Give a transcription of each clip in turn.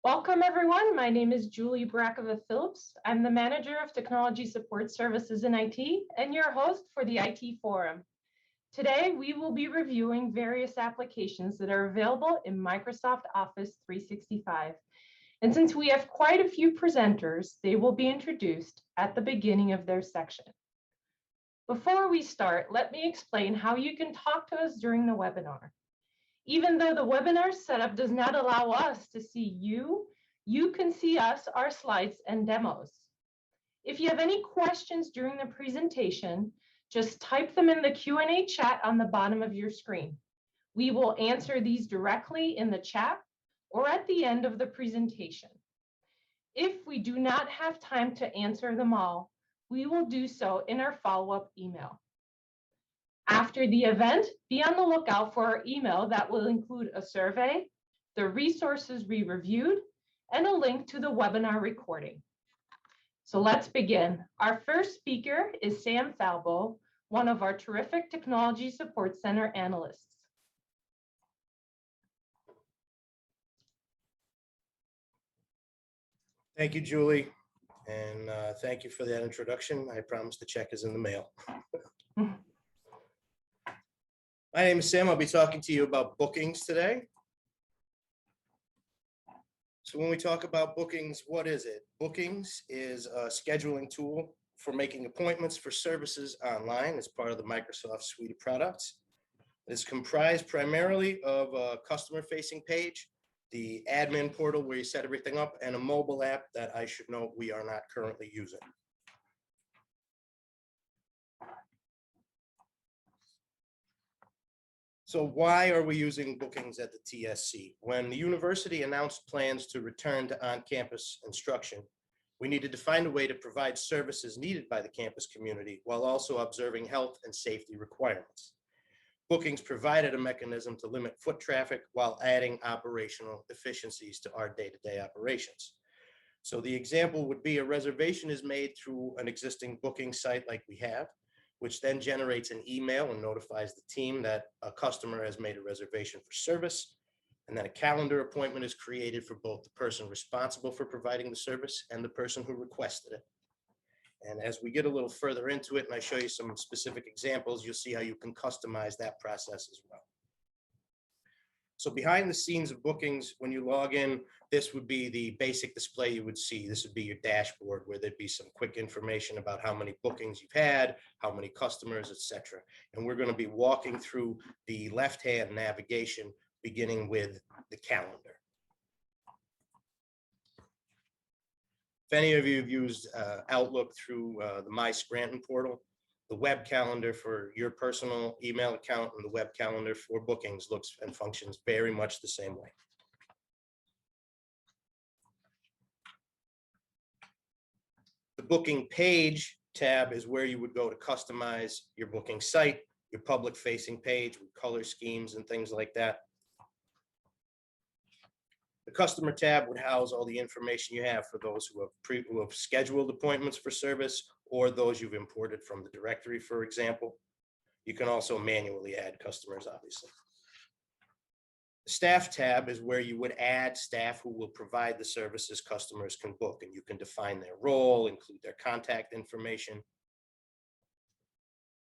Welcome, everyone. My name is Julie Brakovich-Phillips. I'm the Manager of Technology Support Services in IT and your host for the IT Forum. Today, we will be reviewing various applications that are available in Microsoft Office 365. And since we have quite a few presenters, they will be introduced at the beginning of their section. Before we start, let me explain how you can talk to us during the webinar. Even though the webinar setup does not allow us to see you, you can see us, our slides, and demos. If you have any questions during the presentation, just type them in the Q&A chat on the bottom of your screen. We will answer these directly in the chat or at the end of the presentation. If we do not have time to answer them all, we will do so in our follow-up email. After the event, be on the lookout for our email that will include a survey, the resources we reviewed, and a link to the webinar recording. So let's begin. Our first speaker is Sam Falbo, one of our terrific Technology Support Center analysts. Thank you, Julie, and thank you for that introduction. I promise the check is in the mail. My name is Sam. I'll be talking to you about bookings today. So when we talk about bookings, what is it? Bookings is a scheduling tool for making appointments for services online as part of the Microsoft suite of products. It's comprised primarily of a customer-facing page, the admin portal where you set everything up, and a mobile app that I should note we are not currently using. So why are we using bookings at the TSC? When the university announced plans to return to on-campus instruction, we needed to find a way to provide services needed by the campus community while also observing health and safety requirements. Bookings provided a mechanism to limit foot traffic while adding operational efficiencies to our day-to-day operations. So the example would be a reservation is made through an existing booking site like we have, which then generates an email and notifies the team that a customer has made a reservation for service. And then a calendar appointment is created for both the person responsible for providing the service and the person who requested it. And as we get a little further into it and I show you some specific examples, you'll see how you can customize that process as well. So behind the scenes of bookings, when you log in, this would be the basic display you would see. This would be your dashboard where there'd be some quick information about how many bookings you've had, how many customers, etc. And we're going to be walking through the left-hand navigation, beginning with the calendar. If any of you have used Outlook through the My Scranton portal, the web calendar for your personal email account and the web calendar for bookings looks and functions very much the same way. The booking page tab is where you would go to customize your booking site, your public facing page with color schemes and things like that. The customer tab would house all the information you have for those who have scheduled appointments for service or those you've imported from the directory, for example. You can also manually add customers, obviously. The staff tab is where you would add staff who will provide the services customers can book, and you can define their role, include their contact information.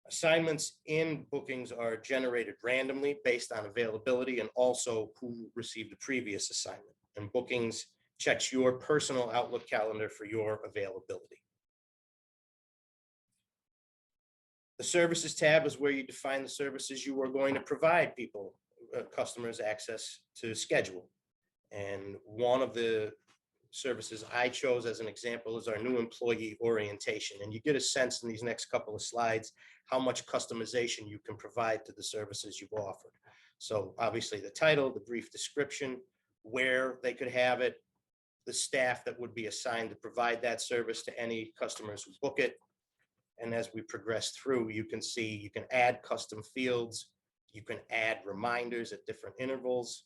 Assignments in bookings are generated randomly based on availability and also who received the previous assignment. And bookings checks your personal Outlook calendar for your availability. The services tab is where you define the services you are going to provide people, customers access to schedule. And one of the services I chose as an example is our new employee orientation. And you get a sense in these next couple of slides how much customization you can provide to the services you've offered. So obviously the title, the brief description, where they could have it, the staff that would be assigned to provide that service to any customers who book it. And as we progress through, you can see you can add custom fields, you can add reminders at different intervals.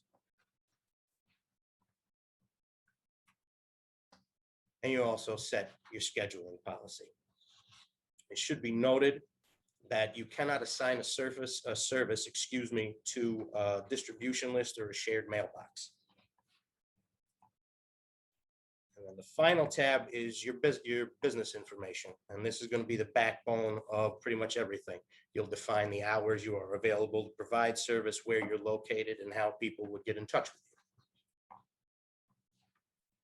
And you also set your scheduling policy. It should be noted that you cannot assign a service, to a distribution list or a shared mailbox. And the final tab is your business information. And this is going to be the backbone of pretty much everything. You'll define the hours you are available to provide service, where you're located, and how people would get in touch with you.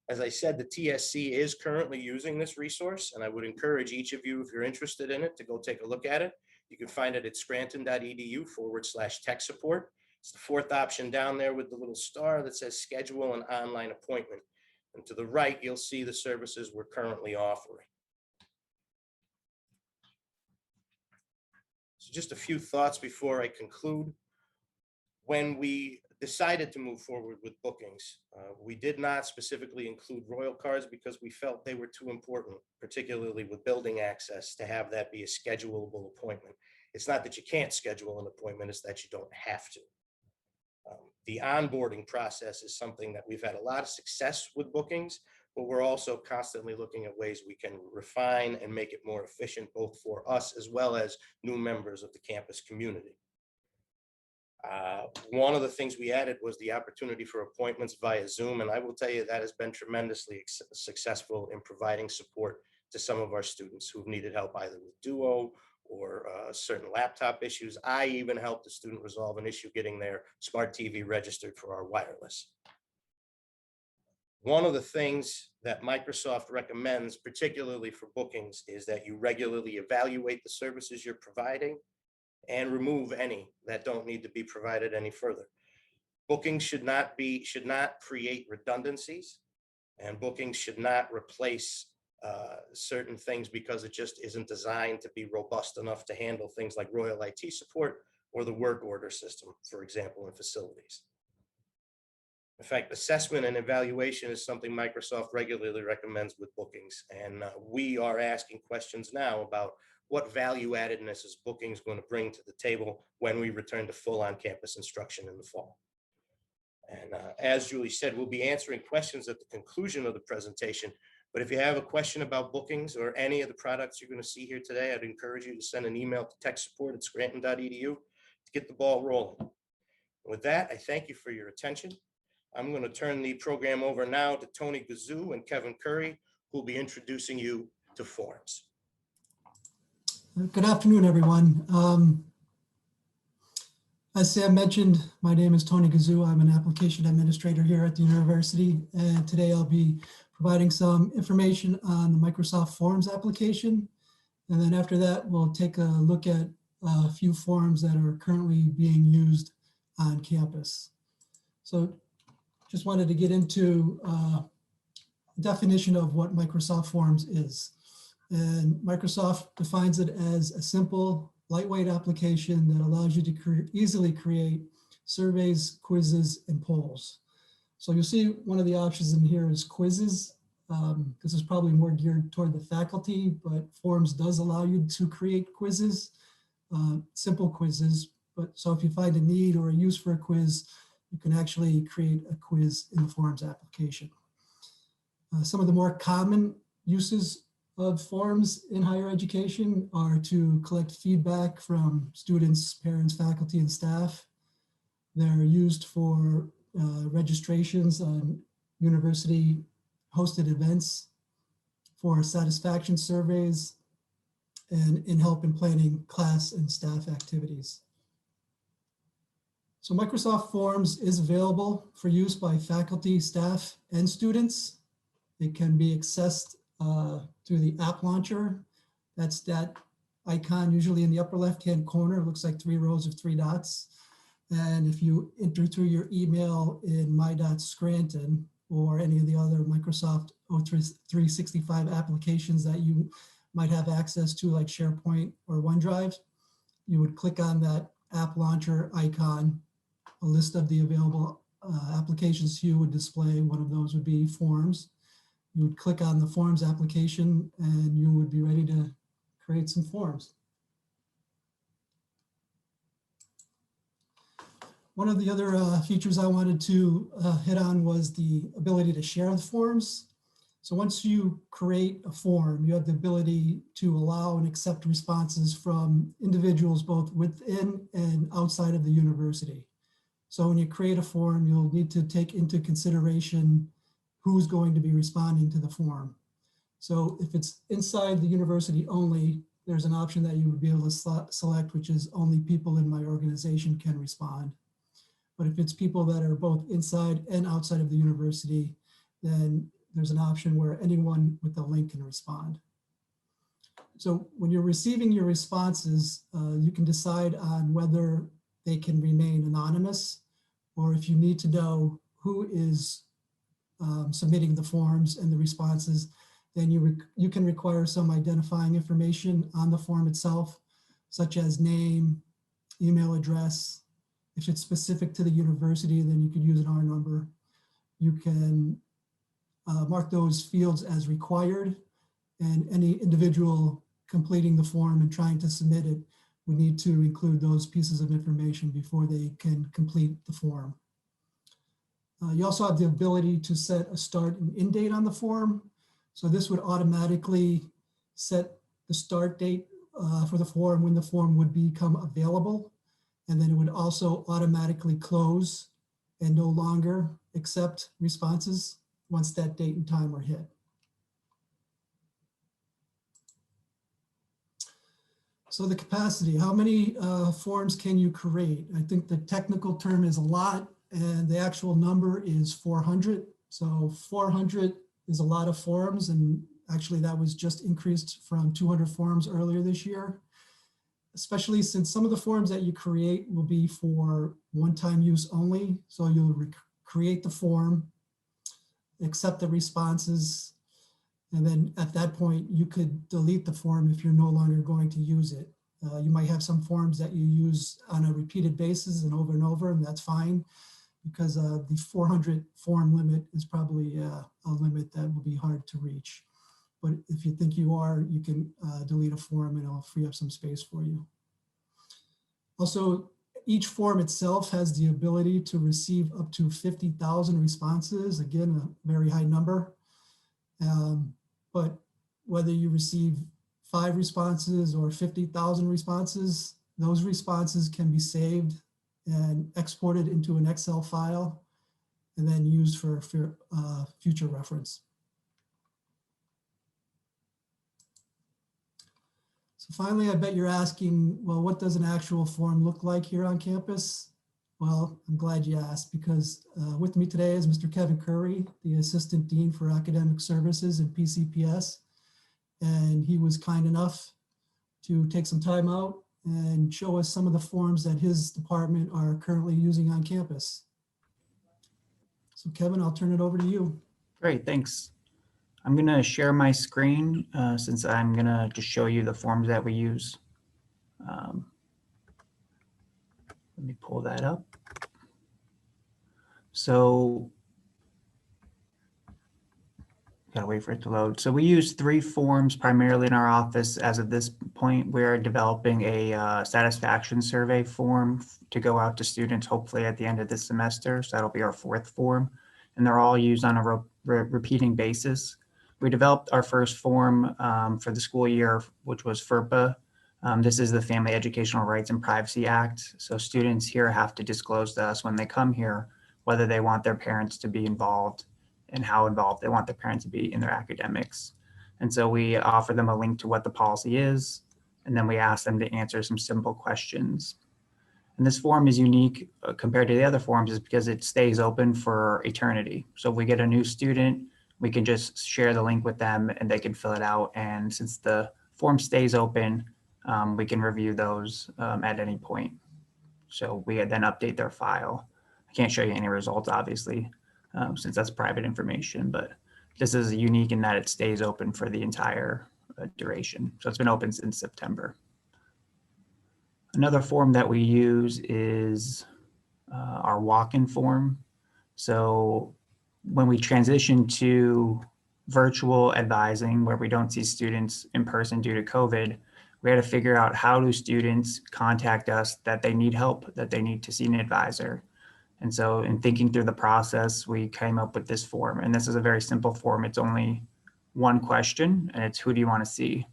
As I said, the TSC is currently using this resource, and I would encourage each of you, if you're interested in it, to go take a look at it. You can find it at scranton.edu/tech support. It's the fourth option down there with the little star that says schedule an online appointment. And to the right, you'll see the services we're currently offering. So just a few thoughts before I conclude. When we decided to move forward with bookings, we did not specifically include Royal cards because we felt they were too important, particularly with building access, to have that be a schedulable appointment. It's not that you can't schedule an appointment, it's that you don't have to. The onboarding process is something that we've had a lot of success with bookings, but we're also constantly looking at ways we can refine and make it more efficient, both for us as well as new members of the campus community. One of the things we added was the opportunity for appointments via Zoom, and I will tell you that has been tremendously successful in providing support to some of our students who've needed help either with Duo or certain laptop issues. I even helped a student resolve an issue getting their smart TV registered for our wireless. One of the things that Microsoft recommends, particularly for bookings, is that you regularly evaluate the services you're providing and remove any that don't need to be provided any further. Bookings should not create redundancies, and bookings should not replace certain things because it just isn't designed to be robust enough to handle things like Royal IT support or the work order system, for example, in facilities. In fact, assessment and evaluation is something Microsoft regularly recommends with bookings, and we are asking questions now about what value addedness is bookings going to bring to the table when we return to full on-campus instruction in the fall. And as Julie said, we'll be answering questions at the conclusion of the presentation. But if you have a question about bookings or any of the products you're going to see here today, I'd encourage you to send an email to techsupport@scranton.edu to get the ball rolling. With that, I thank you for your attention. I'm going to turn the program over now to Tony Gazoo and Kevin Curry, who will be introducing you to forms. Good afternoon, everyone. As Sam mentioned, my name is Tony Gazoo. I'm an application administrator here at the university, and today I'll be providing some information on the Microsoft Forms application. And then after that, we'll take a look at a few forms that are currently being used on campus. So just wanted to get into definition of what Microsoft Forms is. And Microsoft defines it as a simple, lightweight application that allows you to easily create surveys, quizzes, and polls. So you'll see one of the options in here is quizzes. This is probably more geared toward the faculty, but Forms does allow you to create quizzes, simple quizzes. But so if you find a need or a use for a quiz, you can actually create a quiz in the Forms application. Some of the more common uses of forms in higher education are to collect feedback from students, parents, faculty, and staff. They're used for registrations on university hosted events, for satisfaction surveys, and in help in planning class and staff activities. So Microsoft Forms is available for use by faculty, staff, and students. It can be accessed through the app launcher. That's that icon usually in the upper left-hand corner. It looks like 3 rows of 3 dots. And if you enter through your email in my.scranton or any of the other Microsoft 365 applications that you might have access to, like SharePoint or OneDrive, you would click on that app launcher icon. A list of the available applications to you would display. One of those would be Forms. You would click on the Forms application and you would be ready to create some forms. One of the other features I wanted to hit on was the ability to share the forms. So once you create a form, you have the ability to allow and accept responses from individuals both within and outside of the university. So when you create a form, you'll need to take into consideration who's going to be responding to the form. So if it's inside the university only, there's an option that you would be able to select, which is only people in my organization can respond. But if it's people that are both inside and outside of the university, then there's an option where anyone with a link can respond. So when you're receiving your responses, you can decide on whether they can remain anonymous, or if you need to know who is submitting the forms and the responses, then you can require some identifying information on the form itself, such as name, email address. If it's specific to the university, then you could use an R number. You can mark those fields as required, and any individual completing the form and trying to submit it would need to include those pieces of information before they can complete the form. You also have the ability to set a start and end date on the form. So this would automatically set the start date for the form when the form would become available. And then it would also automatically close and no longer accept responses once that date and time are hit. So the capacity, how many forms can you create? I think the technical term is a lot, and the actual number is 400. So 400 is a lot of forms, and actually that was just increased from 200 forms earlier this year, especially since some of the forms that you create will be for one-time use only. So you'll create the form, accept the responses, and then at that point, you could delete the form if you're no longer going to use it. You might have some forms that you use on a repeated basis and over, and that's fine, because the 400 form limit is probably a limit that will be hard to reach. But if you think you are, you can delete a form and it'll free up some space for you. Also, each form itself has the ability to receive up to 50,000 responses. Again, a very high number. But whether you receive 5 responses or 50,000 responses, those responses can be saved and exported into an Excel file and then used for future reference. So finally, I bet you're asking, well, what does an actual form look like here on campus? Well, I'm glad you asked, because with me today is Mr. Kevin Curry, the Assistant Dean for Academic Services and PCPS. And he was kind enough to take some time out and show us some of the forms that his department are currently using on campus. So Kevin, I'll turn it over to you. Great, thanks. I'm gonna share my screen since I'm gonna just show you the forms that we use. Let me pull that up. So, gotta wait for it to load. So we use 3 forms primarily in our office. As of this point, we're developing a satisfaction survey form to go out to students, hopefully at the end of this semester. So that'll be our 4th form. And they're all used on a repeating basis. We developed our first form for the school year, which was FERPA. This is the Family Educational Rights and Privacy Act. So students here have to disclose to us when they come here whether they want their parents to be involved and how involved they want their parents to be in their academics. And so we offer them a link to what the policy is, and then we ask them to answer some simple questions. And this form is unique compared to the other forms is because it stays open for eternity. So if we get a new student, we can just share the link with them and they can fill it out. And since the form stays open, we can review those at any point. So we then update their file. I can't show you any results, obviously, since that's private information, but this is unique in that it stays open for the entire duration. So it's been open since September. Another form that we use is our walk-in form. So when we transition to virtual advising, where we don't see students in person due to COVID, we had to figure out how do students contact us that they need help, that they need to see an advisor. And so in thinking through the process, we came up with this form. And this is a very simple form. It's only one question, and it's who do you want to see?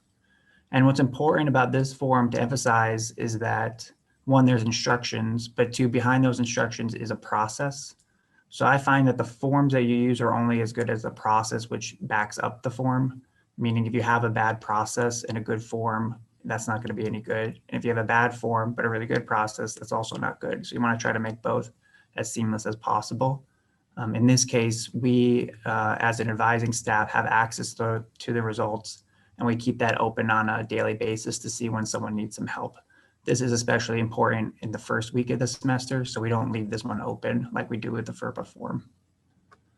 And what's important about this form to emphasize is that 1, there's instructions, but 2, behind those instructions is a process. So I find that the forms that you use are only as good as the process which backs up the form. Meaning if you have a bad process and a good form, that's not going to be any good. And if you have a bad form but a really good process, that's also not good. So you want to try to make both as seamless as possible. In this case, we, as an advising staff, have access to the results, and we keep that open on a daily basis to see when someone needs some help. This is especially important in the first week of the semester, so we don't leave this one open like we do with the FERPA form.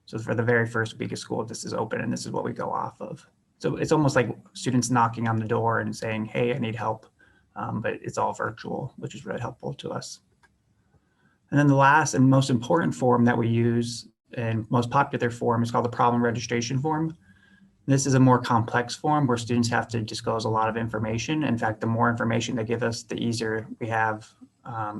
So for the very first week of school, this is open and this is what we go off of. So it's almost like students knocking on the door and saying, hey, I need help, but it's all virtual, which is really helpful to us. And then the last and most important form that we use and most popular form is called the problem registration form. This is a more complex form where students have to disclose a lot of information. In fact, the more information they give us, the easier we have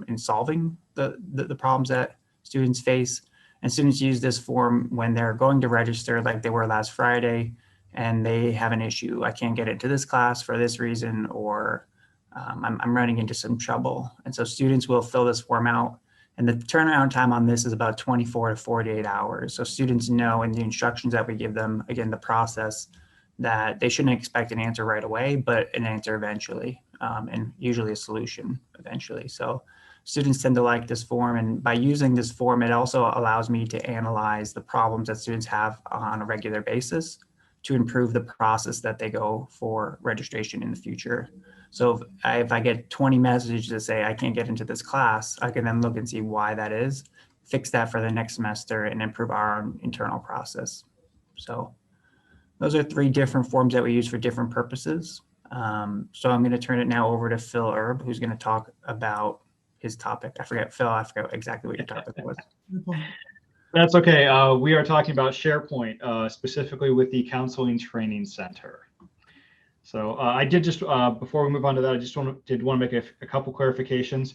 in solving the problems that students face. And students use this form when they're going to register like they were last Friday and they have an issue. I can't get into this class for this reason, or I'm running into some trouble. And so students will fill this form out. And the turnaround time on this is about 24 to 48 hours. So students know in the instructions that we give them, again, the process, that they shouldn't expect an answer right away, but an answer eventually, and usually a solution eventually. So students tend to like this form. And by using this form, it also allows me to analyze the problems that students have on a regular basis to improve the process that they go for registration in the future. So if I get 20 messages that say I can't get into this class, I can then look and see why that is, fix that for the next semester, and improve our own internal process. So those are 3 different forms that we use for different purposes. So I'm going to turn it now over to Phil Erb, who's going to talk about his topic. I forgot exactly what your topic was. That's okay. We are talking about SharePoint, specifically with the Counseling Training Center. So I did just, before we move on to that, I just did want to make a couple clarifications.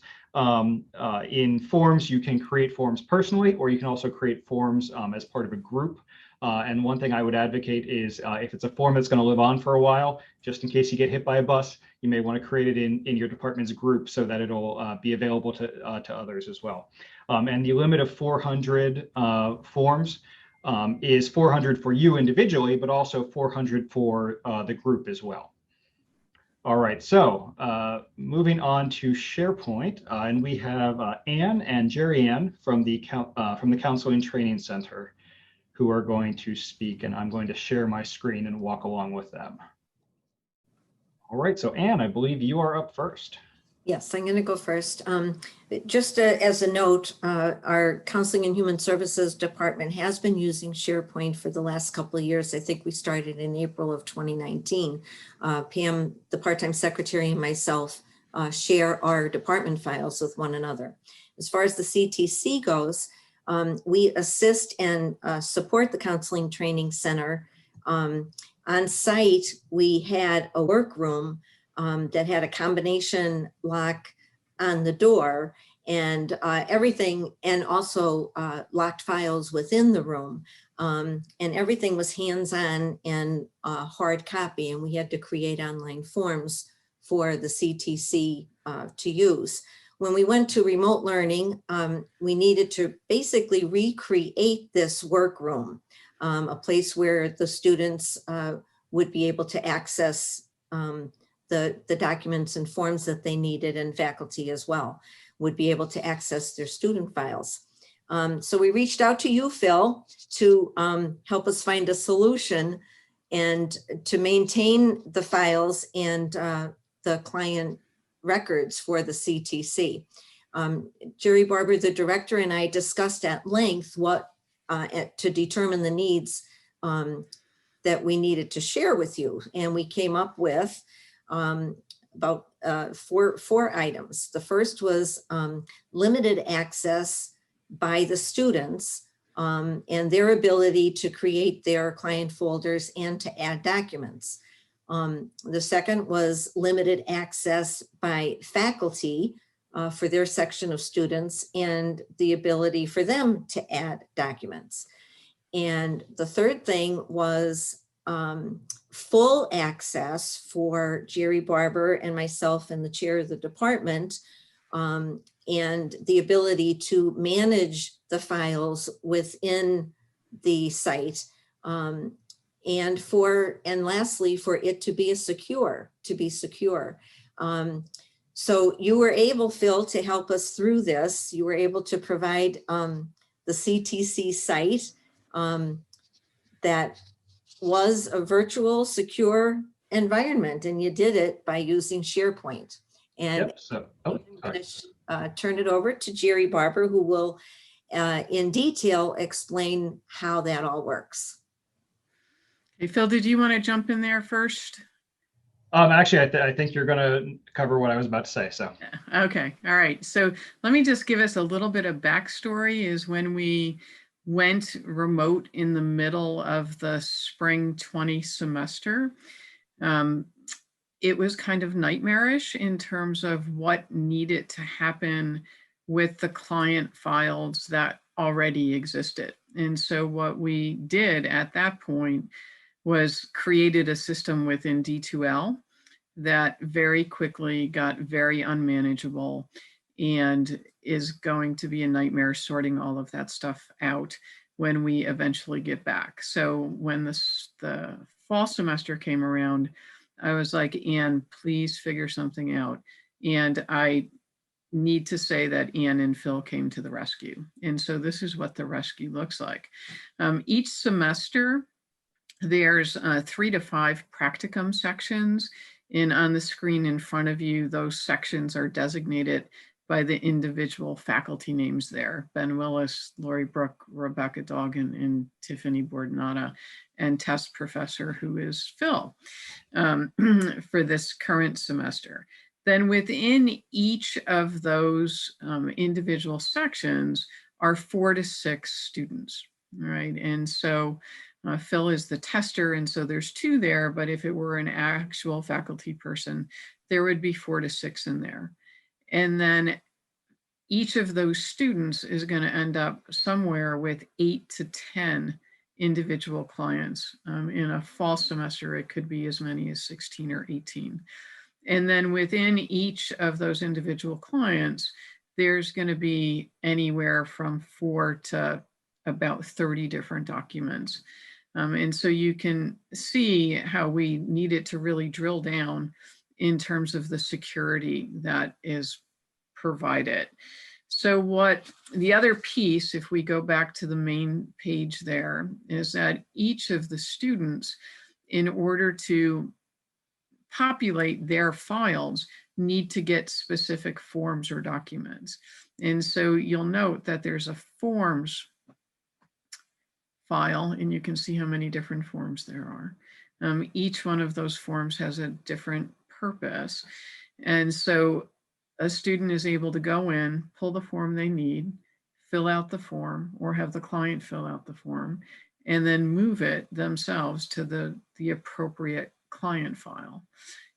In forms, you can create forms personally, or you can also create forms as part of a group. And one thing I would advocate is if it's a form that's going to live on for a while, just in case you get hit by a bus, you may want to create it in your department's group so that it'll be available to others as well. And the limit of 400 forms is 400 for you individually, but also 400 for the group as well. All right, so moving on to SharePoint, and we have Anne and Jerry Ann from the Counseling Training Center who are going to speak, and I'm going to share my screen and walk along with them. All right, so Anne, I believe you are up first. Yes, I'm going to go first. Just as a note, our Counseling and Human Services Department has been using SharePoint for the last couple of years. I think we started in April of 2019. Pam, the part-time secretary, and myself share our department files with one another. As far as the CTC goes, we assist and support the Counseling Training Center. On site, we had a workroom that had a combination lock on the door and everything, and also locked files within the room. And everything was hands-on and hard copy, and we had to create online forms for the CTC to use. When we went to remote learning, we needed to basically recreate this workroom, a place where the students would be able to access the documents and forms that they needed, and faculty as well would be able to access their student files. So we reached out to you, Phil, to help us find a solution and to maintain the files and the client records for the CTC. Jerry Barber, the director, and I discussed at length what to determine the needs that we needed to share with you. And we came up with about four items. The first was limited access by the students and their ability to create their client folders and to add documents. The second was limited access by faculty for their section of students and the ability for them to add documents. And the third thing was full access for Jerry Barber and myself and the chair of the department and the ability to manage the files within the site. And lastly, for it to be secure. So you were able, Phil, to help us through this. You were able to provide the CTC site that was a virtual secure environment, and you did it by using SharePoint. And Yep. So, I'm going to turn it over to Jerry Barber, who will in detail explain how that all works. Hey, Phil, did you want to jump in there first? Actually, I think you're going to cover what I was about to say. So, okay. All right. So let me just give us a little bit of backstory. Is when we went remote in the middle of the spring 20 semester, it was kind of nightmarish in terms of what needed to happen with the client files that already existed. And so what we did at that point was created a system within D2L that very quickly got very unmanageable and is going to be a nightmare sorting all of that stuff out when we eventually get back. So when the fall semester came around, I was like, Anne, please figure something out. And I need to say that Anne and Phil came to the rescue. And so this is what the rescue looks like. Each semester, there's 3 to 5 practicum sections, and on the screen in front of you, those sections are designated by the individual faculty names there: Ben Willis, Lori Brook, Rebecca Doggan, and Tiffany Bordenata, and test professor, who is Phil, for this current semester. Then within each of those individual sections are 4 to 6 students, right? And so Phil is the tester, and so there's 2 there, but if it were an actual faculty person, there would be 4 to 6 in there. And then each of those students is going to end up somewhere with 8 to 10 individual clients. In a fall semester, it could be as many as 16 or 18. And then within each of those individual clients, there's going to be anywhere from 4 to about 30 different documents. And so you can see how we needed to really drill down in terms of the security that is provided. So what the other piece, if we go back to the main page there, is that each of the students, in order to populate their files, need to get specific forms or documents. And so you'll note that there's a forms file, and you can see how many different forms there are. Each one of those forms has a different purpose. And so a student is able to go in, pull the form they need, fill out the form, or have the client fill out the form, and then move it themselves to the appropriate client file.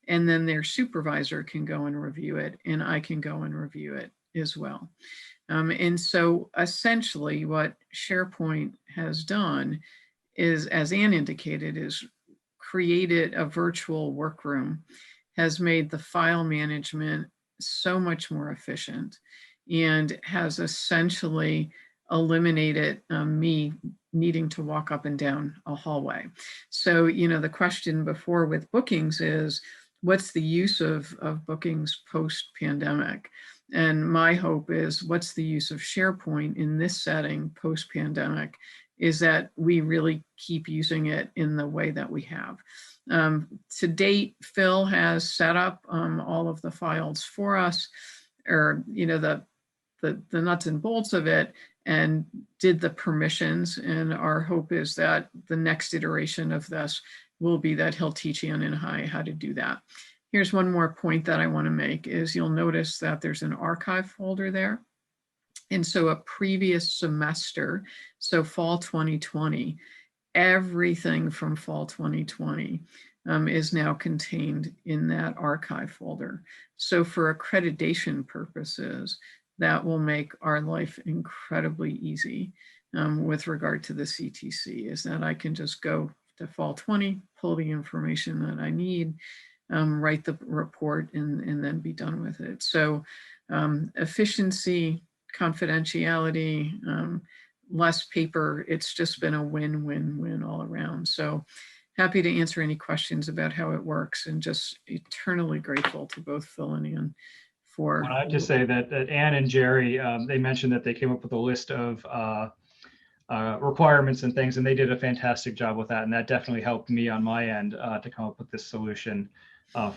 And then their supervisor can go and review it, and I can go and review it as well. And so essentially what SharePoint has done is, as Anne indicated, is created a virtual workroom, has made the file management so much more efficient, and has essentially eliminated me needing to walk up and down a hallway. So, you know, the question before with bookings is, what's the use of bookings post-pandemic? And my hope is, what's the use of SharePoint in this setting post-pandemic, is that we really keep using it in the way that we have. To date, Phil has set up all of the files for us, or, you know, the nuts and bolts of it, and did the permissions. And our hope is that the next iteration of this will be that he'll teach Ann and I how to do that. Here's one more point that I want to make is, you'll notice that there's an archive folder there. And so a previous semester, so fall 2020, everything from fall 2020 is now contained in that archive folder. So for accreditation purposes, that will make our life incredibly easy with regard to the CTC, is that I can just go to fall 20, pull the information that I need, write the report, and then be done with it. So efficiency, confidentiality, less paper. It's just been a win-win-win all around. So happy to answer any questions about how it works, and just eternally grateful to both Phil and Ann for. I have to say that Ann and Jerry, they mentioned that they came up with a list of requirements and things, and they did a fantastic job with that. And that definitely helped me on my end to come up with this solution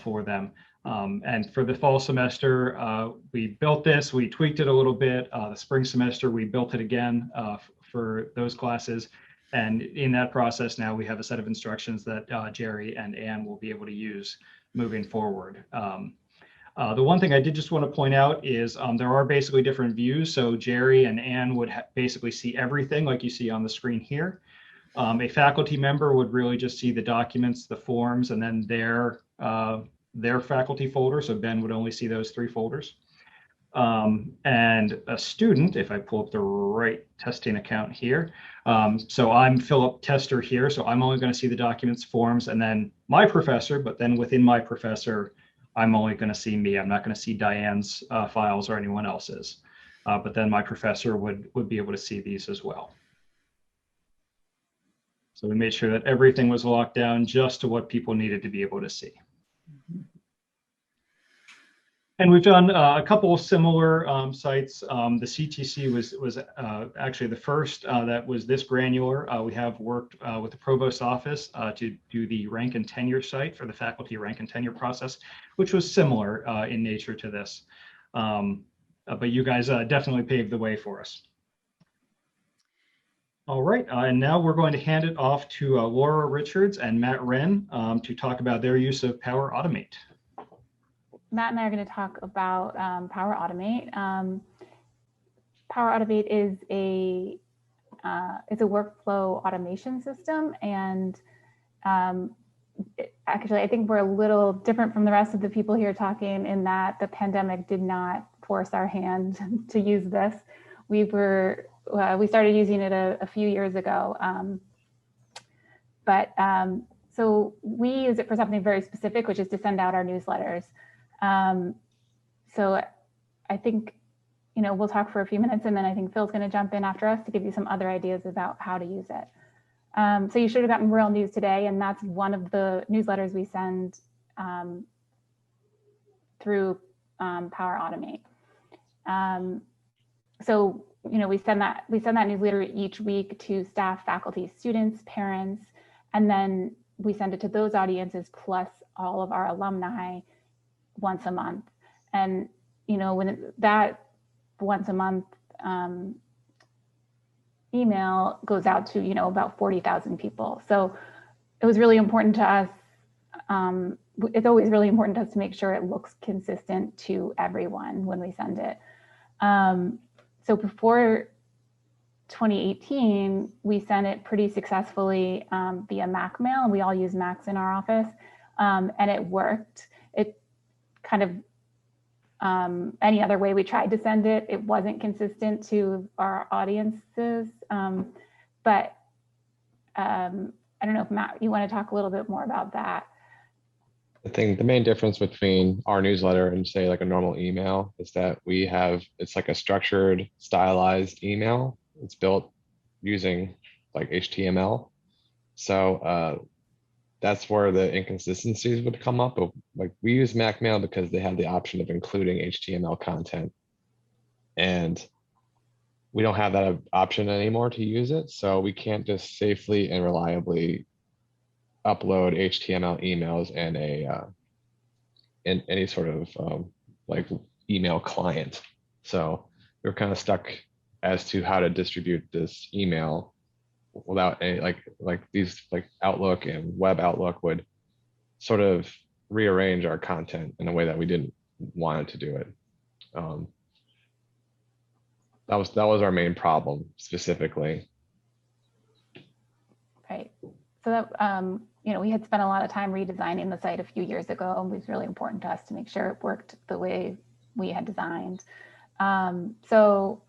for them. And for the fall semester, we built this, we tweaked it a little bit. The spring semester, we built it again for those classes. And in that process, now we have a set of instructions that Jerry and Ann will be able to use moving forward. The one thing I did just want to point out is there are basically different views. So Jerry and Ann would basically see everything like you see on the screen here. A faculty member would really just see the documents, the forms, and then their faculty folder. So Ben would only see those 3 folders. And a student, if I pull up the right testing account here. So I'm Philip Tester here. So I'm only going to see the documents, forms, and then my professor, but then within my professor, I'm only going to see me. I'm not going to see Diane's files or anyone else's. But then my professor would be able to see these as well. So we made sure that everything was locked down just to what people needed to be able to see. And we've done a couple of similar sites. The CTC was actually the first that was this granular. We have worked with the Provost's office to do the rank and tenure site for the faculty rank and tenure process, which was similar in nature to this. But you guys definitely paved the way for us. All right, and now we're going to hand it off to Laura Richards and Matt Wren to talk about their use of Power Automate. Matt and I are going to talk about Power Automate. Power Automate is a workflow automation system, and actually I think we're a little different from the rest of the people here talking in that the pandemic did not force our hand to use this. We started using it a few years ago, so we use it for something very specific, which is to send out our newsletters. So I think, we'll talk for a few minutes, and then I think Phil's going to jump in after us to give you some other ideas about how to use it. So you should have gotten Rural News today, and that's one of the newsletters we send through Power Automate. So we send that newsletter each week to staff, faculty, students, parents, and then we send it to those audiences plus all of our alumni once a month. And when that once a month email goes out to about 40,000 people. So it was really important to us. It's always really important to us to make sure it looks consistent to everyone when we send it. So before 2018, we sent it pretty successfully via Mac mail. We all use Macs in our office, and it worked. It kind of any other way we tried to send it, it wasn't consistent to our audiences. But I don't know if Matt, you want to talk a little bit more about that? I think the main difference between our newsletter and say like a normal email is that it's like a structured, stylized email. It's built using like HTML. So that's where the inconsistencies would come up. Like we use MacMail because they have the option of including HTML content, and we don't have that option anymore to use it. So we can't just safely and reliably upload HTML emails in in any sort of like email client. So we're kind of stuck as to how to distribute this email without any like these like Outlook and Web Outlook would sort of rearrange our content in a way that we didn't want it to do it. That was our main problem specifically. Right. So that we had spent a lot of time redesigning the site a few years ago, and it was really important to us to make sure it worked the way we had designed. So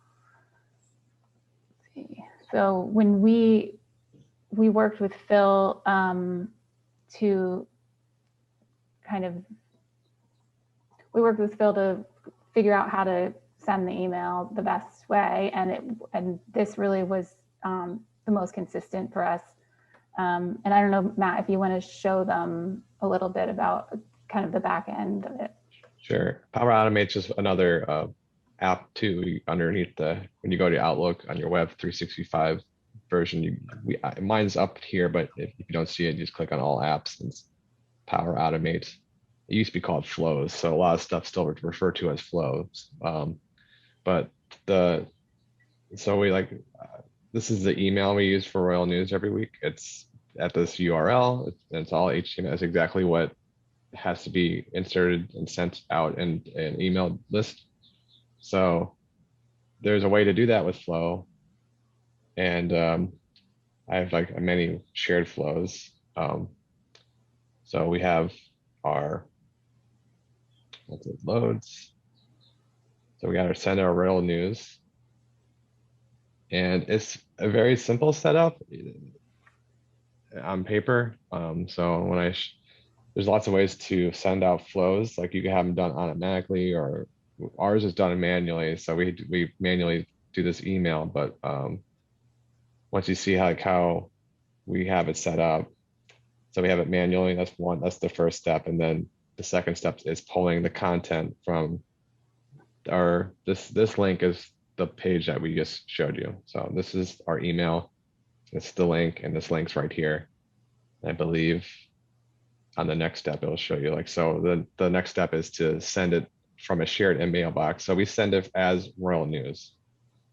when we worked with Phil to figure out how to send the email the best way. And this really was the most consistent for us. And I don't know, Matt, if you want to show them a little bit about kind of the back end of it. Sure. Power Automate's just another app too underneath when you go to Outlook on your web 365 version. Mine's up here, but if you don't see it, you just click on all apps. And it's Power Automate. It used to be called Flows, so a lot of stuff still referred to as Flows. But this is the email we use for Royal News every week. It's at this URL. It's all HTML. It's exactly what has to be inserted and sent out in an email list. So there's a way to do that with Flow. And I have like many shared flows. So we have our, once it loads, so we got to send our Royal News. And it's a very simple setup on paper. So when there's lots of ways to send out flows, like you can have them done automatically, or ours is done manually. So we manually do this email, but once you see how we have it set up, so we have it manually, that's the first step. And then the second step is pulling the content from this link is the page that we just showed you. So this is our email, it's the link, and this link's right here. I believe on the next step, it'll show you so the next step is to send it from a shared email box. So we send it as Royal News.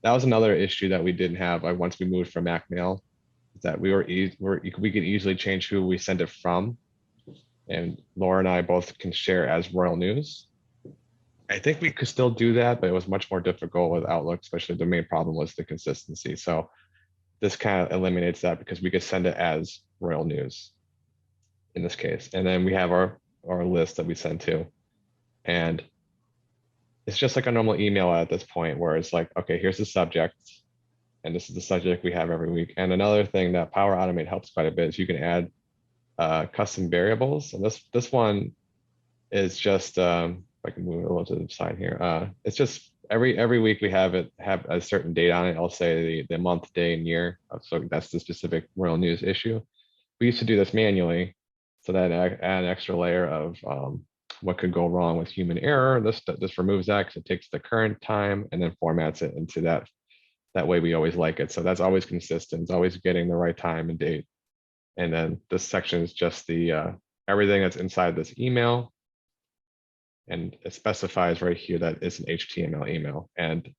That was another issue that we didn't have once we moved from MacMail, that we could easily change who we send it from. And Laura and I both can share as Royal News. I think we could still do that, but it was much more difficult with Outlook, especially the main problem was the consistency. So this kind of eliminates that because we could send it as Royal News in this case. And then we have our list that we send to. And it's just like a normal email at this point where it's like, okay, here's the subject. And this is the subject we have every week. And another thing that Power Automate helps quite a bit is you can add custom variables. And this one is just, if I can move it a little to the side here. It's just every week we have a certain date on it. I'll say the month, day, and year. So that's the specific Royal News issue. We used to do this manually, so that add an extra layer of what could go wrong with human error. This removes that because it takes the current time and then formats it into that way we always like it. So that's always consistent. It's always getting the right time and date. And then this section is just the everything that's inside this email. And it specifies right here that it's an HTML email. And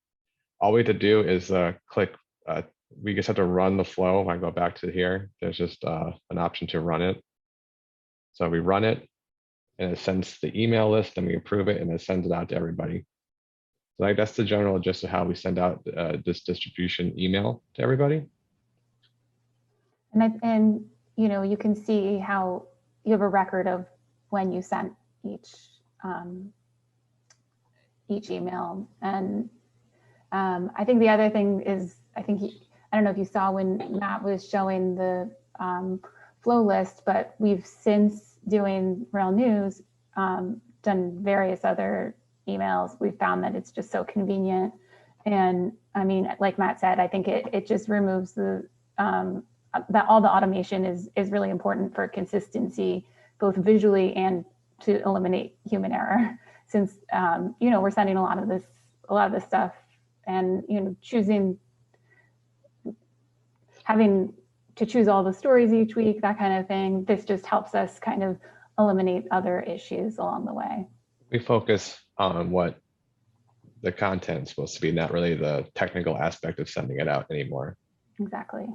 all we have to do is click, we just have to run the flow. If I go back to here, there's just an option to run it. So we run it and it sends the email list and we approve it and it sends it out to everybody. So that's the general gist of how we send out this distribution email to everybody. And you can see how you have a record of when you sent each email. And I think the other thing is, I don't know if you saw when Matt was showing the flow list, but we've since doing Royal News done various other emails. We've found that it's just so convenient. And I mean, like Matt said, I think it just removes that all the automation is really important for consistency, both visually and to eliminate human error, since we're sending a lot of this stuff, and having to choose all the stories each week, that kind of thing. This just helps us kind of eliminate other issues along the way. We focus on what the content's supposed to be, not really the technical aspect of sending it out anymore. Exactly.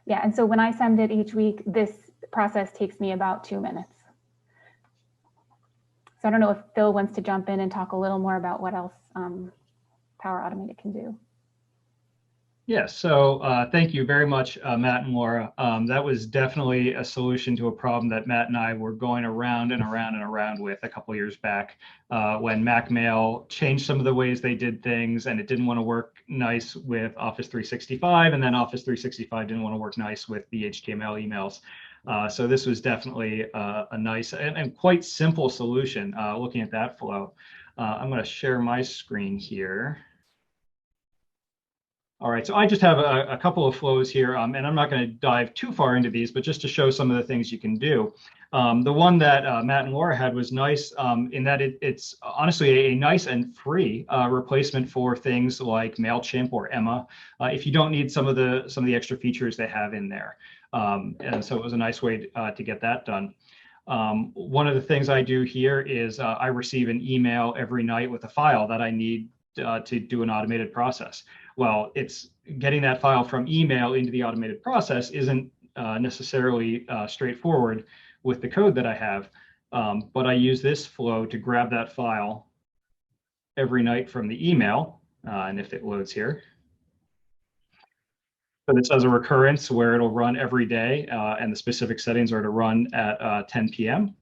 Yeah, and so when I send it each week, this process takes me about 2 minutes. So I don't know if Phil wants to jump in and talk a little more about what else Power Automate can do. Yeah, so thank you very much, Matt and Laura. That was definitely a solution to a problem that Matt and I were going around and around and around with a couple of years back when MacMail changed some of the ways they did things, and it didn't want to work nice with Office 365, and then Office 365 didn't want to work nice with the HTML emails. So this was definitely a nice and quite simple solution looking at that flow. I'm going to share my screen here. All right, so I just have a couple of flows here, and I'm not going to dive too far into these, but just to show some of the things you can do. The one that Matt and Laura had was nice in that it's honestly a nice and free replacement for things like MailChimp or Emma if you don't need some of the extra features they have in there. And so it was a nice way to get that done. One of the things I do here is I receive an email every night with a file that I need to do an automated process. Well, it's getting that file from email into the automated process isn't necessarily straightforward with the code that I have, but I use this flow to grab that file every night from the email, and if it loads here. So this has a recurrence where it'll run every day, and the specific settings are to run at 10 p.m.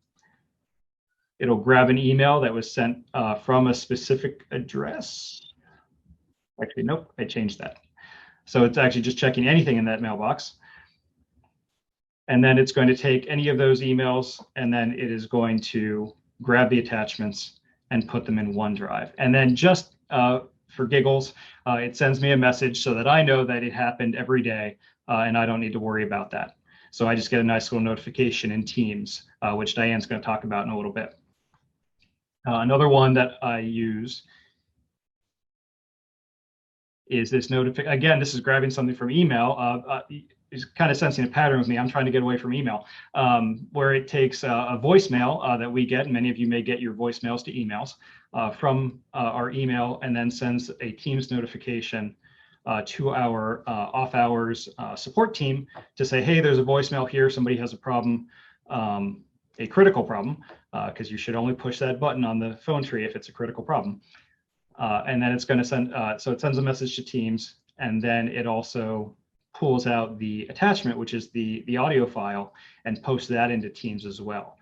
It'll grab an email that was sent from a specific address. Actually, nope, I changed that. So it's actually just checking anything in that mailbox. And then it's going to take any of those emails, and then it is going to grab the attachments and put them in OneDrive. And then just for giggles, it sends me a message so that I know that it happened every day, and I don't need to worry about that. So I just get a nice little notification in Teams, which Diane's going to talk about in a little bit. Another one that I use is this notification. Again, this is grabbing something from email. It's kind of sensing a pattern with me. I'm trying to get away from email, where it takes a voicemail that we get, and many of you may get your voicemails to emails from our email, and then sends a Teams notification to our off hours support team to say, hey, there's a voicemail here. Somebody has a problem, a critical problem, because you should only push that button on the phone tree if it's a critical problem. And then it's going to send, so it sends a message to Teams, and then it also pulls out the attachment, which is the audio file, and posts that into Teams as well.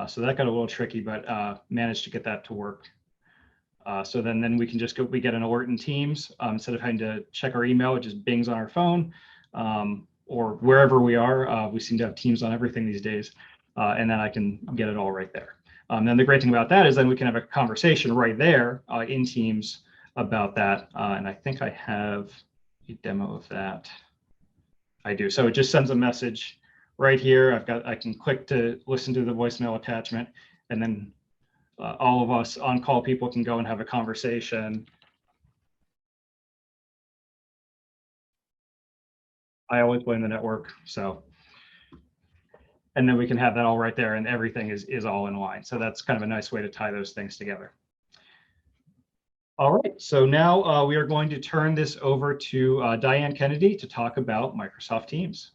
So that got a little tricky, but managed to get that to work. So then we can just go, we get an alert in Teams instead of having to check our email, it just bings on our phone or wherever we are. We seem to have Teams on everything these days, and then I can get it all right there. Then the great thing about that is then we can have a conversation right there in Teams about that. And I think I have a demo of that. I do. So it just sends a message right here. I can click to listen to the voicemail attachment, and then all of us on-call people can go and have a conversation. I always blame the network. So, and then we can have that all right there, and everything is all in line. So that's kind of a nice way to tie those things together. All right, so now we are going to turn this over to Diane Kennedy to talk about Microsoft Teams.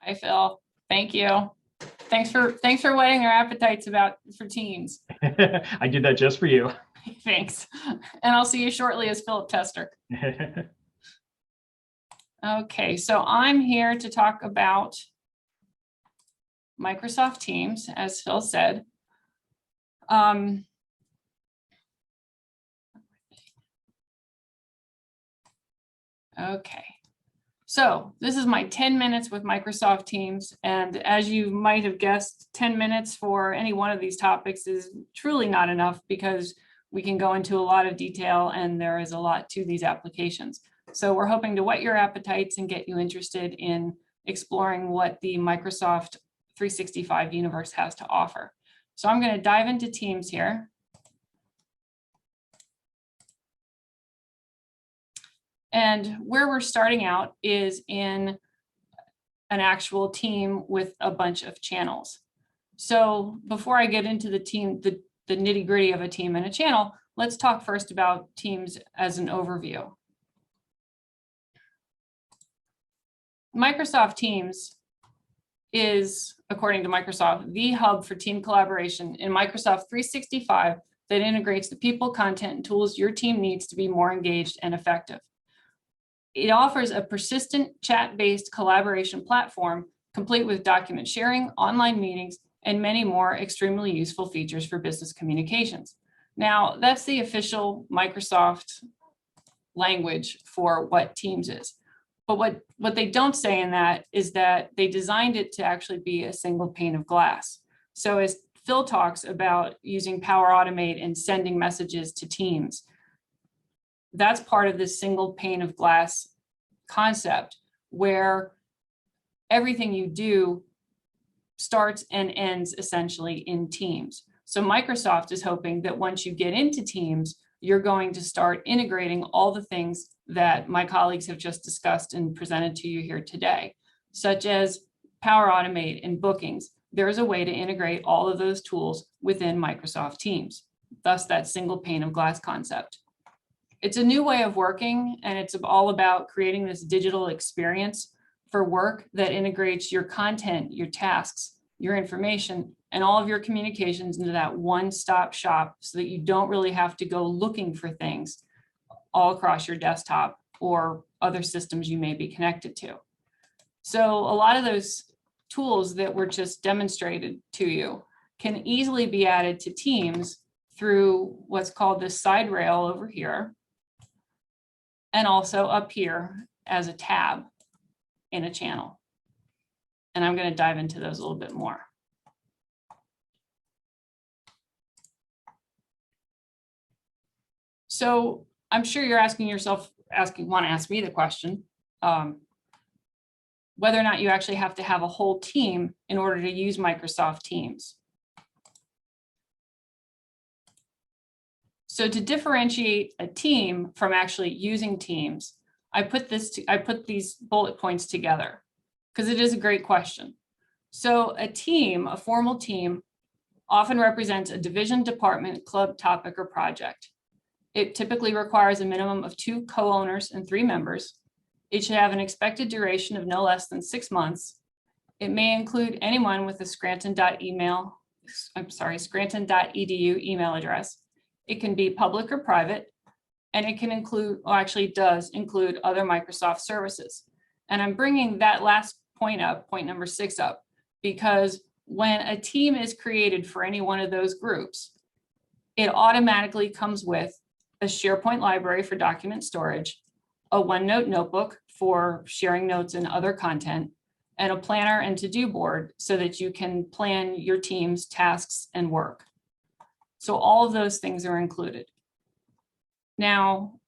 Hi, Phil. Thank you. Thanks for whetting our appetites for Teams. I did that just for you. Thanks. And I'll see you shortly as Philip Tester. Okay, so I'm here to talk about Microsoft Teams, as Phil said. Okay, so this is my 10 minutes with Microsoft Teams, and as you might have guessed, 10 minutes for any one of these topics is truly not enough because we can go into a lot of detail and there is a lot to these applications. So we're hoping to whet your appetites and get you interested in exploring what the Microsoft 365 universe has to offer. So I'm going to dive into Teams here. And where we're starting out is in an actual team with a bunch of channels. So before I get into the team, the nitty gritty of a team and a channel, let's talk first about Teams as an overview. Microsoft Teams is, according to Microsoft, the hub for team collaboration in Microsoft 365 that integrates the people, content, and tools your team needs to be more engaged and effective. It offers a persistent chat-based collaboration platform complete with document sharing, online meetings, and many more extremely useful features for business communications. Now, that's the official Microsoft language for what Teams is. But what they don't say in that is that they designed it to actually be a single pane of glass. So as Phil talks about using Power Automate and sending messages to teams, that's part of this single pane of glass concept where everything you do starts and ends essentially in Teams. So Microsoft is hoping that once you get into Teams, you're going to start integrating all the things that my colleagues have just discussed and presented to you here today, such as Power Automate and bookings. There is a way to integrate all of those tools within Microsoft Teams, thus that single pane of glass concept. It's a new way of working, and it's all about creating this digital experience for work that integrates your content, your tasks, your information, and all of your communications into that one-stop shop so that you don't really have to go looking for things all across your desktop or other systems you may be connected to. So a lot of those tools that were just demonstrated to you can easily be added to Teams through what's called this side rail over here, and also up here as a tab in a channel. And I'm going to dive into those a little bit more. So I'm sure you're asking yourself, want to ask me the question, whether or not you actually have to have a whole team in order to use Microsoft Teams. So to differentiate a team from actually using Teams, I put these bullet points together because it is a great question. So a team, a formal team, often represents a division, department, club, topic, or project. It typically requires a minimum of 2 co-owners and 3 members. It should have an expected duration of no less than 6 months. It may include anyone with a Scranton.edu email address. It can be public or private, and it can include, or actually does include, other Microsoft services. And I'm bringing that last point up, point number 6 up, because when a team is created for any one of those groups, it automatically comes with a SharePoint library for document storage, a OneNote notebook for sharing notes and other content, and a planner and to-do board so that you can plan your team's tasks and work. So all of those things are included. Now,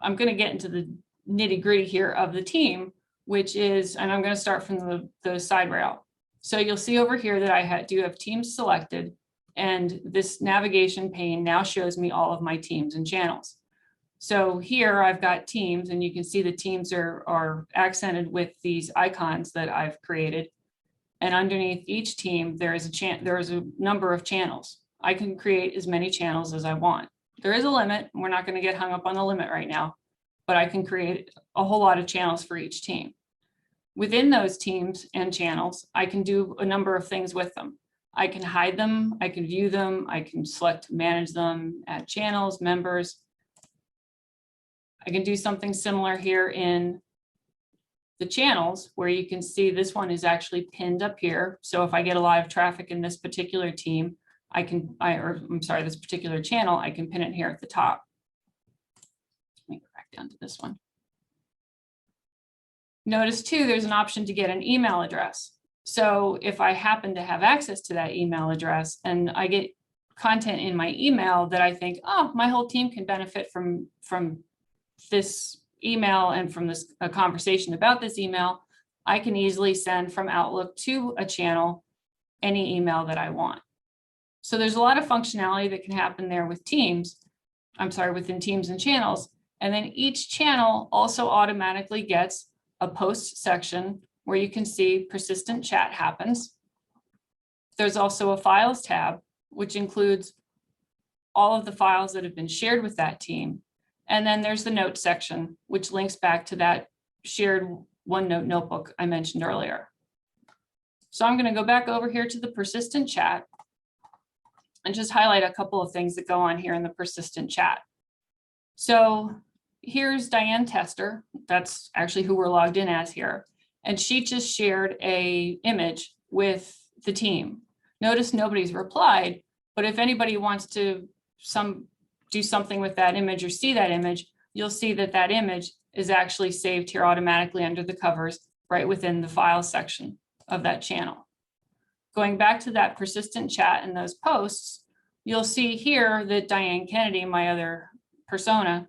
I'm going to get into the nitty-gritty here of the team, which is, and I'm going to start from the side rail. So you'll see over here that I do have teams selected, and this navigation pane now shows me all of my teams and channels. So here I've got teams, and you can see the teams are accented with these icons that I've created. And underneath each team, there is a number of channels. I can create as many channels as I want. There is a limit. We're not going to get hung up on the limit right now, but I can create a whole lot of channels for each team. Within those teams and channels, I can do a number of things with them. I can hide them, I can view them, I can select manage them, add channels, members. I can do something similar here in the channels where you can see this one is actually pinned up here. So if I get a lot of traffic in this particular team, this particular channel, I can pin it here at the top. Let me go back down to this one. Notice too, there's an option to get an email address. So if I happen to have access to that email address and I get content in my email that I think, oh, my whole team can benefit from this email and from this conversation about this email, I can easily send from Outlook to a channel any email that I want. So there's a lot of functionality that can happen there with Teams. Within Teams and channels. And then each channel also automatically gets a post section where you can see persistent chat happens. There's also a files tab, which includes all of the files that have been shared with that team. And then there's the notes section, which links back to that shared OneNote notebook I mentioned earlier. So I'm going to go back over here to the persistent chat and just highlight a couple of things that go on here in the persistent chat. So here's Diane Tester. That's actually who we're logged in as here. And she just shared an image with the team. Notice nobody's replied, but if anybody wants to do something with that image or see that image, you'll see that that image is actually saved here automatically under the covers right within the file section of that channel. Going back to that persistent chat and those posts, you'll see here that Diane Kennedy, my other persona,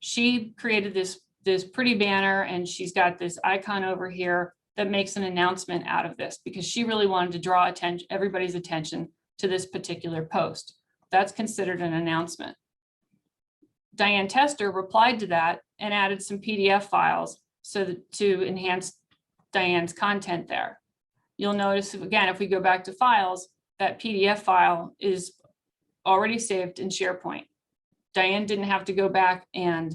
she created this pretty banner, and she's got this icon over here that makes an announcement out of this because she really wanted to draw everybody's attention to this particular post. That's considered an announcement. Diane Tester replied to that and added some PDF files to enhance Diane's content there. You'll notice, again, if we go back to files, that PDF file is already saved in SharePoint. Diane didn't have to go back and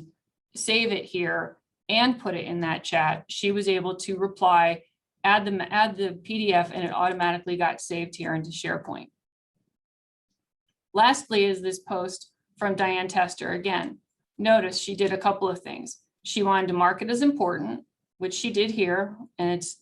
save it here and put it in that chat. She was able to reply, add the PDF, and it automatically got saved here into SharePoint. Lastly is this post from Diane Tester. Again, notice she did a couple of things. She wanted to mark it as important, which she did here, and it's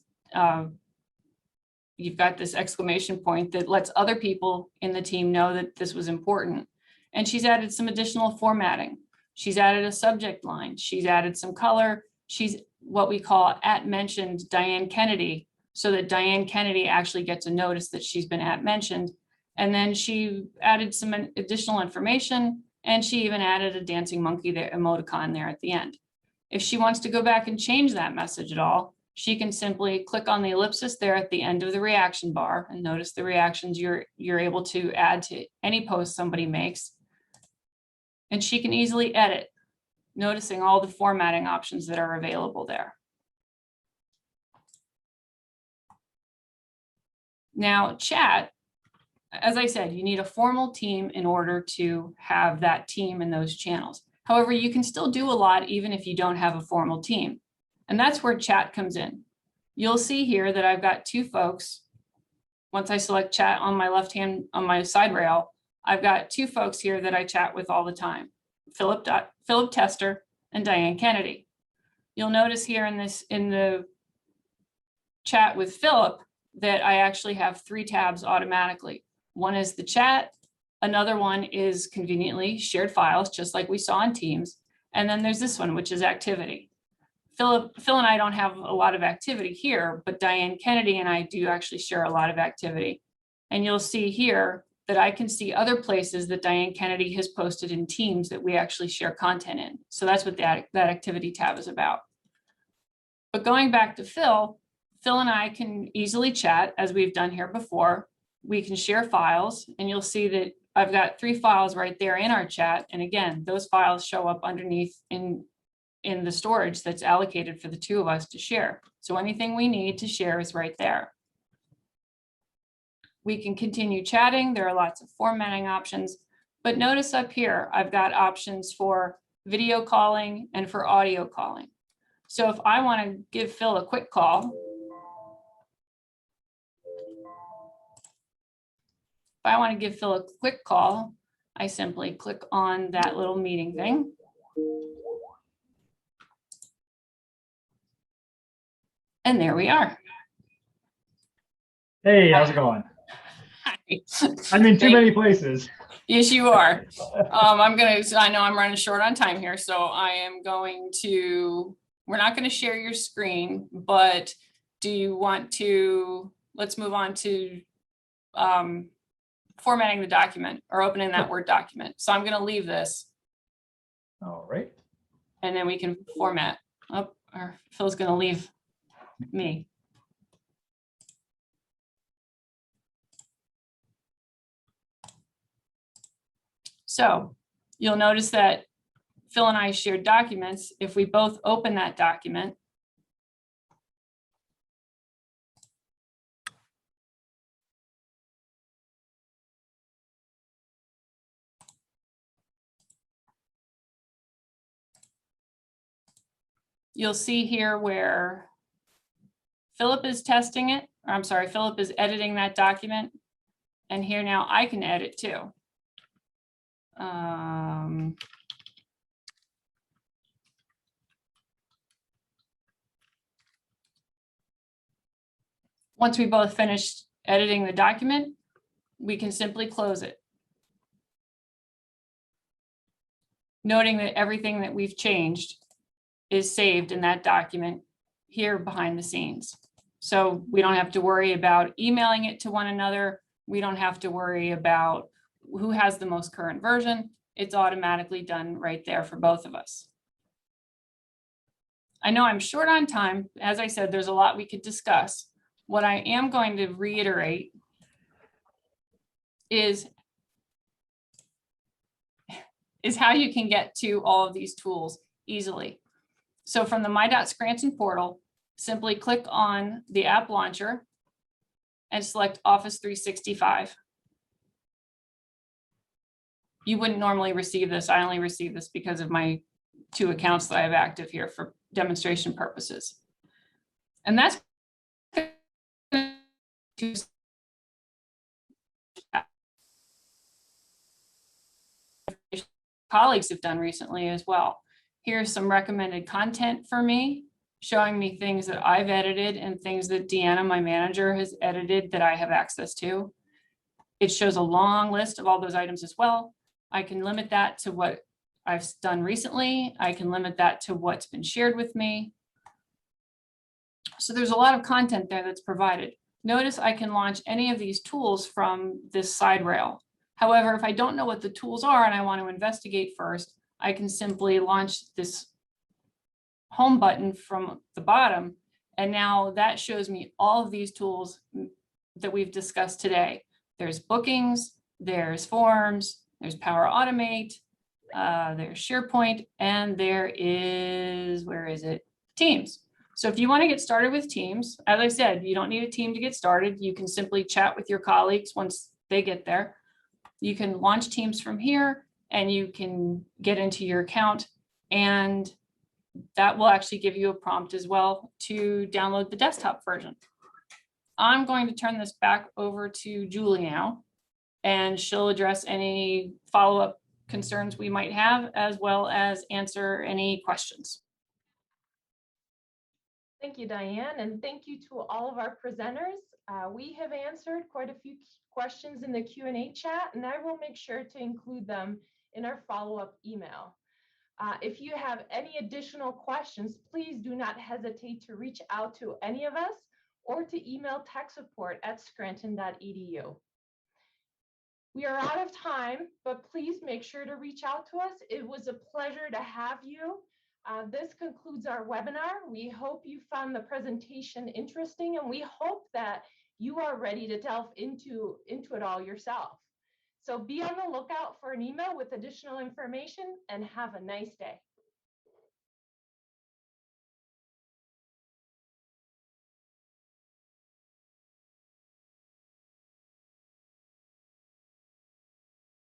you've got this exclamation point that lets other people in the team know that this was important. And she's added some additional formatting. She's added a subject line. She's added some color. She's what we call @mentioned Diane Kennedy, so that Diane Kennedy actually gets a notice that she's been @mentioned. And then she added some additional information, and she even added a dancing monkey there, emoticon there at the end. If she wants to go back and change that message at all, she can simply click on the ellipsis there at the end of the reaction bar, and notice the reactions you're able to add to any post somebody makes. And she can easily edit, noticing all the formatting options that are available there. Now, chat, as I said, you need a formal team in order to have that team in those channels. However, you can still do a lot even if you don't have a formal team. And that's where chat comes in. You'll see here that I've got two folks. Once I select chat on my left hand, on my side rail, I've got two folks here that I chat with all the time, Philip Tester and Diane Kennedy. You'll notice here in the chat with Philip that I actually have 3 tabs automatically. One is the chat, another one is conveniently shared files, just like we saw in Teams. And then there's this one, which is activity. Phil and I don't have a lot of activity here, but Diane Kennedy and I do actually share a lot of activity. And you'll see here that I can see other places that Diane Kennedy has posted in Teams that we actually share content in. So that's what that activity tab is about. But going back to Phil and I can easily chat as we've done here before. We can share files, and you'll see that I've got 3 files right there in our chat. And again, those files show up underneath in the storage that's allocated for the 2 of us to share. So anything we need to share is right there. We can continue chatting. There are lots of formatting options, but notice up here, I've got options for video calling and for audio calling. So if I want to give Phil a quick call, I simply click on that little meeting thing. And there we are. Hey, how's it going? Hi. I'm in too many places. Yes, you are. I know I'm running short on time here, so we're not going to share your screen, but do you want to, let's move on to formatting the document or opening that Word document. So I'm going to leave this. All right. And then we can format. Oh, or Phil's going to leave me. So you'll notice that Phil and I shared documents. If we both open that document, you'll see here where Philip is testing it, or I'm sorry, Philip is editing that document. And here now I can edit too. Once we both finished editing the document, we can simply close it. noting that everything that we've changed is saved in that document here behind the scenes. So we don't have to worry about emailing it to one another. We don't have to worry about who has the most current version. It's automatically done right there for both of us. I know I'm short on time. As I said, there's a lot we could discuss. What I am going to reiterate is how you can get to all of these tools easily. So from the My.Scranton portal, simply click on the app launcher and select Office 365. You wouldn't normally receive this. I only receive this because of my 2 accounts that I have active here for demonstration purposes. And that's colleagues have done recently as well. Here's some recommended content for me, showing me things that I've edited and things that Deanna, my manager, has edited that I have access to. It shows a long list of all those items as well. I can limit that to what I've done recently. I can limit that to what's been shared with me. So there's a lot of content there that's provided. Notice I can launch any of these tools from this side rail. However, if I don't know what the tools are and I want to investigate first, I can simply launch this home button from the bottom. And now that shows me all of these tools that we've discussed today. There's bookings, there's forms, there's Power Automate, there's SharePoint, and there is, where is it? Teams. So if you want to get started with Teams, as I said, you don't need a team to get started. You can simply chat with your colleagues once they get there. You can launch Teams from here and you can get into your account, and that will actually give you a prompt as well to download the desktop version. I'm going to turn this back over to Julie now, and she'll address any follow-up concerns we might have, as well as answer any questions. Thank you, Diane, and thank you to all of our presenters. We have answered quite a few questions in the Q&A chat, and I will make sure to include them in our follow-up email. If you have any additional questions, please do not hesitate to reach out to any of us or to email techsupport@scranton.edu. We are out of time, but please make sure to reach out to us. It was a pleasure to have you. This concludes our webinar. We hope you found the presentation interesting, and we hope that you are ready to delve into it all yourself. So be on the lookout for an email with additional information, and have a nice day.